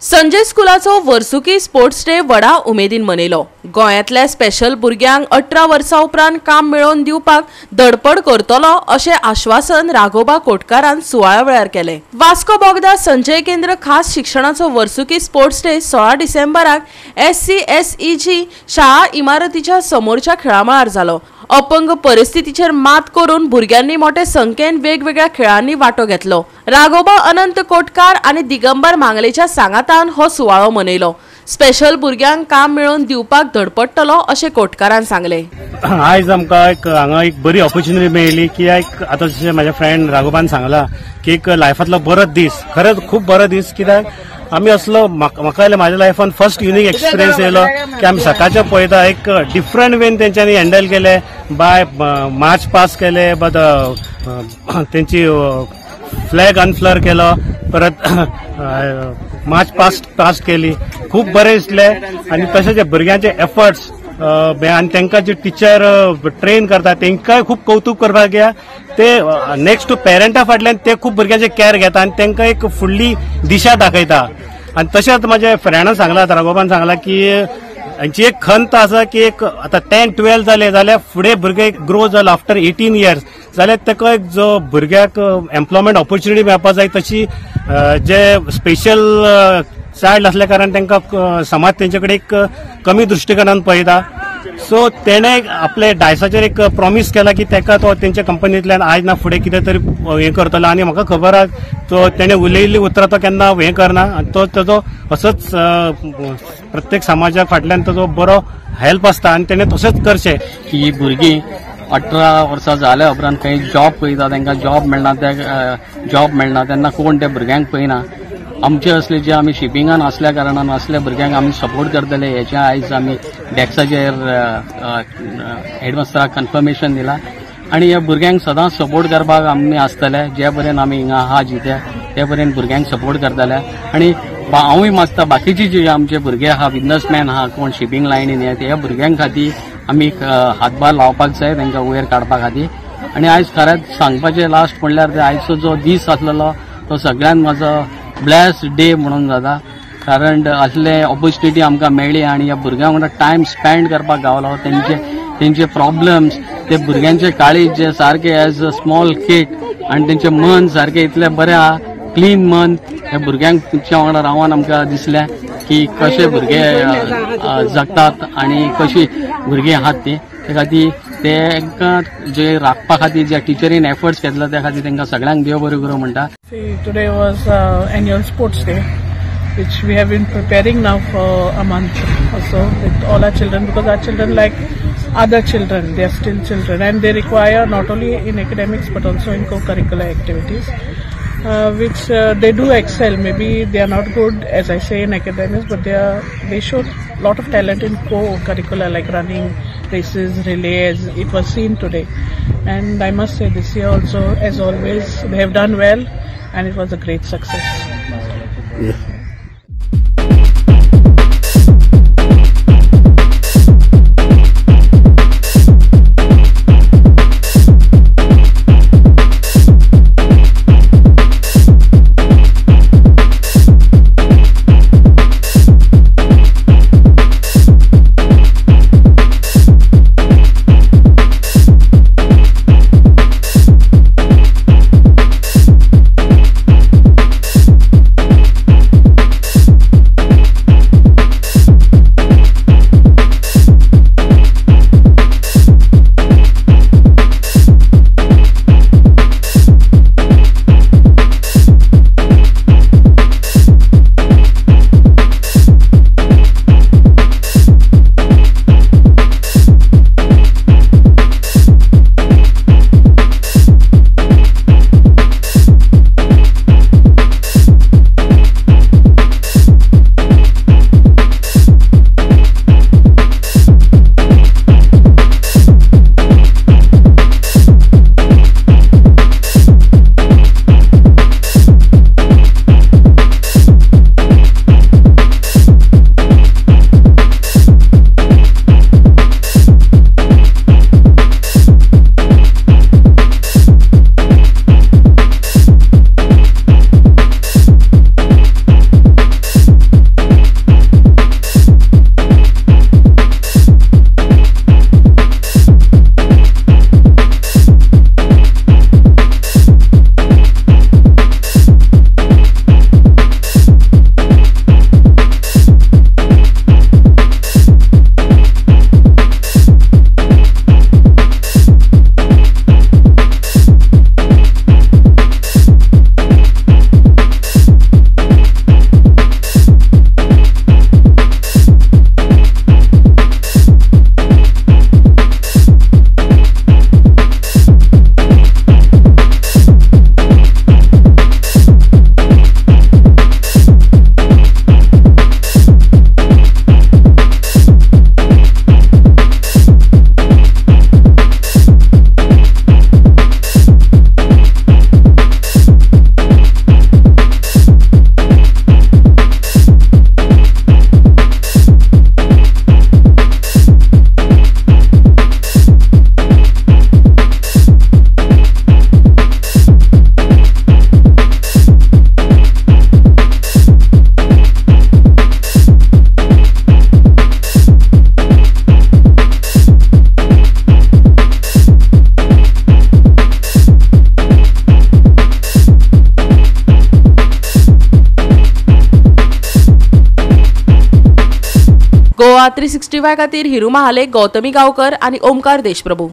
संजय स्कुलाचो वर्सुकी sports day व्हडा उमेदीन मनयलो। गोंयांतल्या स्पेशल भुरग्यांक 18 वर्सां उपरांत काम मेळोवन दिवपाक धडपड करतलो अशें आश्वासन राघोबा कोटकारान सुवाळ्या वेळार केलें। वास्को बोगदा संजय केंद्र खास शिक्षणाचो वर्सुकी स्पोर्ट्स डे 16 डिसेंबराक SCSEG शाळा इमारतीच्या समोरच्या खेळामळार जालो। अपंग परिस्थितीचेर मात करून भुरग्यांनी मोठे संख्येन वेगवेगळ्या खेळांनी वांटो घेतलो। राघोबा अनंत कोटकार आणि दिगंबर मांगलेच्या सांगातान हो सुवाळो मनयलो। स्पेशल भुरग्यांक काम मेळोवन दिवपाक धडपडटलो अशें कोटकारान सांगले। आयज आमकां हांगा एक बरी ऑपॉर्च्युनिटी मेळ्ळी की आतां जशें म्हाज्या फ्रेंड राघोबान सांगला की एक लायफांतलो बरो दीस, खरेंच खूब बरो दीस। कित्याक आमी असलो म्हाका म्हाज्या लायफान फर्स्ट युनिक एक्सपिरियन्स येयलो की आमी सकाळचे पळयता एक डिफरंट वेन तेंच्यांनी हँडल केले, बाय मार्च पास केले, बट तेंची फ्लॅग अनफ्लर केलो, परत मार्च पास केली, खूप बरें दिसले। आनी तशेंच भुरग्यांचे एफर्ट्स आनी तांकां जे टिचर ट्रेन करता तांकांय खूप कौतुक करपाक घ्या। ते नेक्स्ट टू पेरंटा फाटल्यान ते खूप भुरग्यांचे कॅर घेता आनी तांकां एक फुडली दिशा दाखयता। आनी तशेंच म्हाज्या फ्रेंडान सांगला, राघोबान सांगला की हांची एक खंत आसा की एक आतां 10-12 जाले जाल्यार फुडें भुरगे ग्रो जाला आफ्टर 18 इयर्स जाल्यार ताका एक जो भुरग्याक एम्प्लॉयमेंट ऑपॉर्च्युनिटी मेळपाक जाय तशी जे स्पेशल चायल्ड असल्या कारण तांकां समाज तेंचे कडेन एक कमी दृश्टिकोनान पळयता। सो तेणे आपले डायसाचेर एक प्रॉमिस केला की ताका तो तेंच्या कंपनींतल्यान आयज ना फुडें कितें तरी हें करतलो। आनी म्हाका खबर आसा तो तेणे उलयिल्ली उतरां तो केन्ना हें करना आनी तो ताजो असोच प्रत्येक समाजाक फाटल्यान ताजो बरो हेल्प आसता आनी तेणे तशेंच करचें की भुरगीं 18 वर्सां जाल्या उपरांत खंय जॉब पळयता, तांकां जॉब मेळना तेन्ना कोण त्या भुरग्यांक पळयना। आमचे असले जे आमी शिपिंगान असल्या कारणान असल्या भुरग्यांक आमी सपोर्ट करतले हेचे आयज आमी डॅक्साचेर हेडमास्टराक कन्फर्मेशन दिला आनी ह्या भुरग्यांक सदांच सपोर्ट करपाक आमी आसतले। जे पर्यंत आमी हिंगा आहा जिते ते पर्यंत भुरग्यांक सपोर्ट करतले। आनी हांवूय मागता बाकीचे जे आमचे भुरगे आहा, बिझनसमॅन आहा, कोण शिपिंग लायनीन येत ह्या भुरग्यांक खातीर आमी हातभार लावपाक जाय, तांकां वयर काडपा खातीर। आनी आयज खरेंच सांगपाचें लास्ट म्हणल्यार ते आयजचो जो दीस आसलेलो तो सगळ्यांत म्हाजो ब्लेस्ड डे म्हणून जाता, कारण असले ऑपॉर्च्युनिटी आमकां मेळ्ळी आनी ह्या भुरग्यां वांगडा टायम स्पेंड करपाक गावलो। तेंचे प्रॉब्लेम्स, ते भुरग्यांचे काळीज जे सारखे एज अ स्मॉल किड आनी तेंचे मन सारखे इतले बरें आहा, क्लीन मन। ह्या भुरग्यांच्या वांगडा रावन आमकां दिसलें की कशे भुरगे जगतात आनी कशी भुरगीं आहात ती। ते खातीर तांकां जे राखपा खातीर जे टिचरीन एफर्ट्स घेतला त्या खातीर तांकां सगळ्यांक देव बरें करूं म्हणटा। Today was annual sports day, which we have been preparing now for a month or so with all our children, because our children, like other children, they are still children and they require not only in academics but also in co-curricular activities, which they do excel. Maybe they are not good, as I say, in academics, but they show a lot of talent in co-curricular like running, races, relays. It was seen today, and I must say this year also, as always, they have done well and it was a great success. Yeah. Goa 365 खातीर हिरू महाले, गौतमी गांवकर आनी ओमकार देशप्रभू।